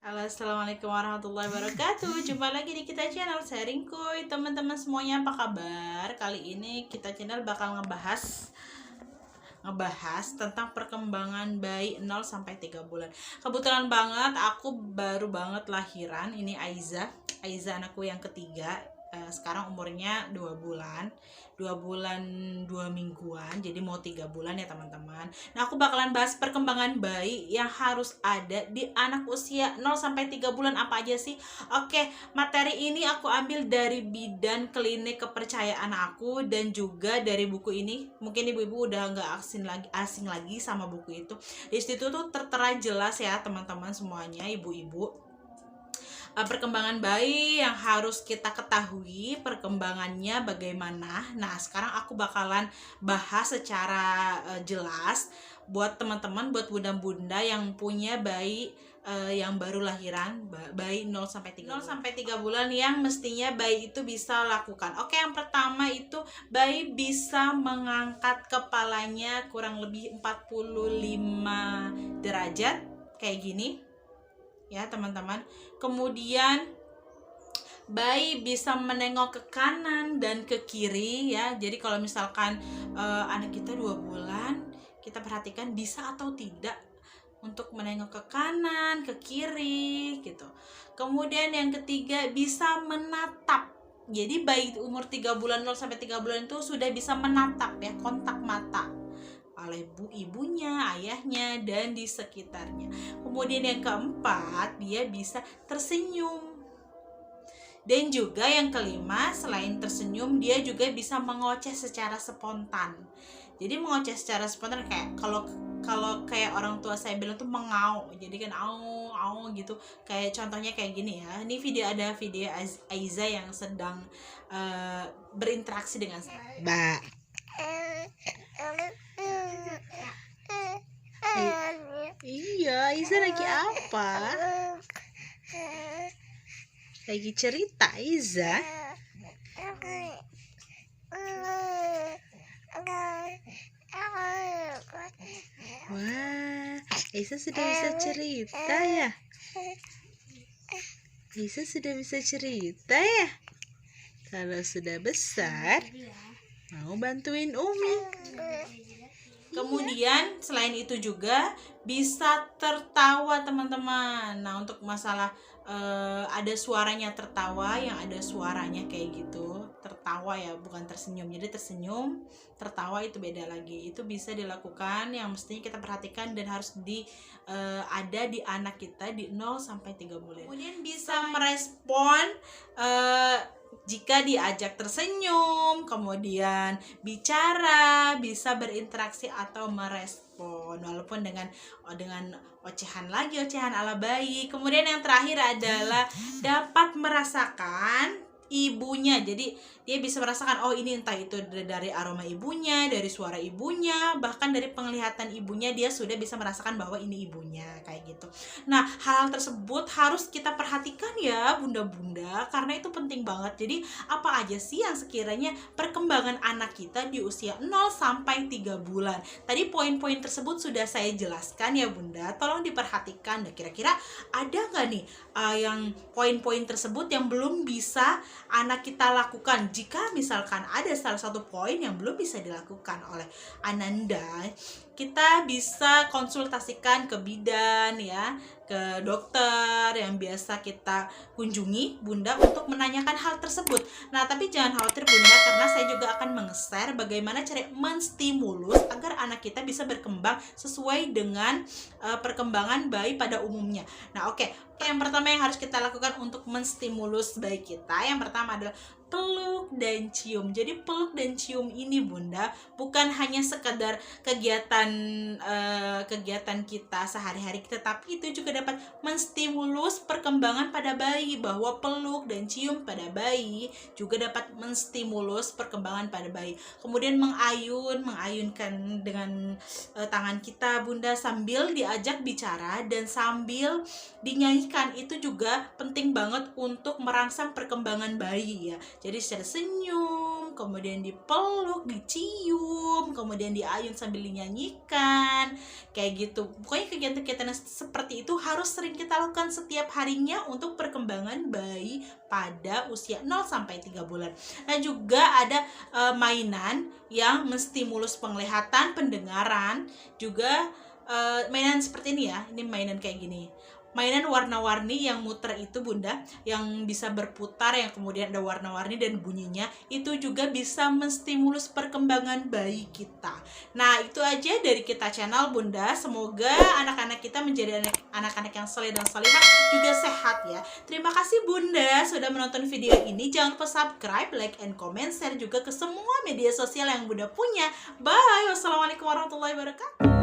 Halo, assalamualaikum warahmatullahi wabarakatuh. Jumpa lagi di kita channel Sharing Kuy. Teman-teman semuanya, apa kabar? Kali ini kita channel bakal ngebahas tentang perkembangan bayi 0 sampai 3 bulan. Kebetulan banget aku baru banget lahiran. Ini Aiza anakku yang ketiga. Sekarang umurnya 2 bulan 2 mingguan, jadi mau 3 bulan ya teman-teman. Nah, aku bakalan bahas perkembangan bayi yang harus ada di anak usia 0 sampai 3 bulan apa aja sih. Oke, materi ini aku ambil dari Bidan Klinik Kepercayaan aku dan juga dari buku ini. Mungkin ibu-ibu udah nggak asing lagi sama buku itu. Di situ tuh tertera jelas ya teman-teman semuanya, ibu-ibu, perkembangan bayi yang harus kita ketahui perkembangannya bagaimana. Nah, sekarang aku bakalan bahas secara jelas buat teman-teman, buat bunda-bunda yang punya bayi yang baru lahiran, bayi 0 sampai 3 bulan yang mestinya bayi itu bisa lakukan. Oke, yang pertama itu bayi bisa mengangkat kepalanya kurang lebih 45 derajat kayak gini ya teman-teman. Kemudian bayi bisa menengok ke kanan dan ke kiri ya. Jadi kalau misalkan anak kita 2 bulan, kita perhatikan bisa atau tidak untuk menengok ke kanan, ke kiri gitu. Kemudian yang ketiga, bisa menatap. Jadi bayi umur 3 bulan 0 sampai 3 bulan itu sudah bisa menatap ya, kontak mata oleh ibunya, ayahnya, dan di sekitarnya. Kemudian yang keempat, dia bisa tersenyum. Dan juga yang kelima, selain tersenyum, dia juga bisa mengoceh secara spontan. Jadi mengoceh secara spontan kayak kalau kayak orang tua saya bilang tuh mengau. Jadi kan au gitu. Kayak contohnya kayak gini ya. Ini ada video Aiza yang sedang berinteraksi dengan saya. Iya, Aiza lagi apa? Lagi cerita, Aiza. Wah, Aiza sudah bisa cerita ya? Aiza sudah bisa cerita ya? Kalau sudah besar, mau bantuin Umi. Kemudian selain itu juga bisa tertawa teman-teman. Nah, untuk masalah ada suaranya tertawa, yang ada suaranya kayak gitu, tertawa ya, bukan tersenyum. Jadi tersenyum, tertawa itu beda lagi. Itu bisa dilakukan, yang mestinya kita perhatikan dan harus ada di anak kita di 0 sampai 3 bulan. Kemudian bisa merespon jika diajak tersenyum, kemudian bicara, bisa berinteraksi atau merespon walaupun dengan ocehan ala bayi. Kemudian yang terakhir adalah dapat merasakan ibunya. Jadi dia bisa merasakan, oh ini entah itu dari aroma ibunya, dari suara ibunya, bahkan dari penglihatan ibunya, dia sudah bisa merasakan bahwa ini ibunya kayak gitu. Nah, hal tersebut harus kita perhatikan ya bunda-bunda, karena itu penting banget. Jadi apa aja sih yang sekiranya perkembangan anak kita di usia 0 sampai 3 bulan. Tadi poin-poin tersebut sudah saya jelaskan ya bunda, tolong diperhatikan. Nah, kira-kira ada nggak nih yang poin-poin tersebut yang belum bisa anak kita lakukan? Jika misalkan ada salah satu poin yang belum bisa dilakukan oleh Ananda, kita bisa konsultasikan ke bidan ya, ke dokter yang biasa kita kunjungi bunda untuk menanyakan hal tersebut. Nah, tapi jangan khawatir bunda, karena saya juga akan meng-share bagaimana cara menstimulus agar anak kita bisa berkembang sesuai dengan perkembangan bayi pada umumnya. Nah, oke. Yang pertama yang harus kita lakukan untuk menstimulus bayi kita, yang pertama adalah peluk dan cium. Jadi peluk dan cium ini bunda bukan hanya sekedar kegiatan kita sehari-hari kita, tapi itu juga dapat menstimulus perkembangan pada bayi, bahwa peluk dan cium pada bayi juga dapat menstimulus perkembangan pada bayi. Kemudian mengayunkan dengan tangan kita bunda sambil diajak bicara dan sambil dinyanyikan, itu juga penting banget untuk merangsang perkembangan bayi ya. Jadi secara senyum, kemudian dipeluk, dicium, kemudian diayun sambil dinyanyikan, kayak gitu. Pokoknya kegiatan-kegiatan seperti itu harus sering kita lakukan setiap harinya untuk perkembangan bayi pada usia 0 sampai 3 bulan. Nah, juga ada mainan yang menstimulus penglihatan, pendengaran, juga mainan seperti ini ya. Ini mainan kayak gini. Mainan warna-warni yang muter itu Bunda, yang bisa berputar, yang kemudian ada warna-warni dan bunyinya, itu juga bisa menstimulus perkembangan bayi kita. Nah, itu aja dari kita channel Bunda. Semoga anak-anak kita menjadi anak-anak yang saleh dan salihah, juga sehat ya. Terima kasih Bunda sudah menonton video ini. Jangan lupa subscribe, like, and comment, share juga ke semua media sosial yang Bunda punya. Bye. Wassalamualaikum warahmatullahi wabarakatuh.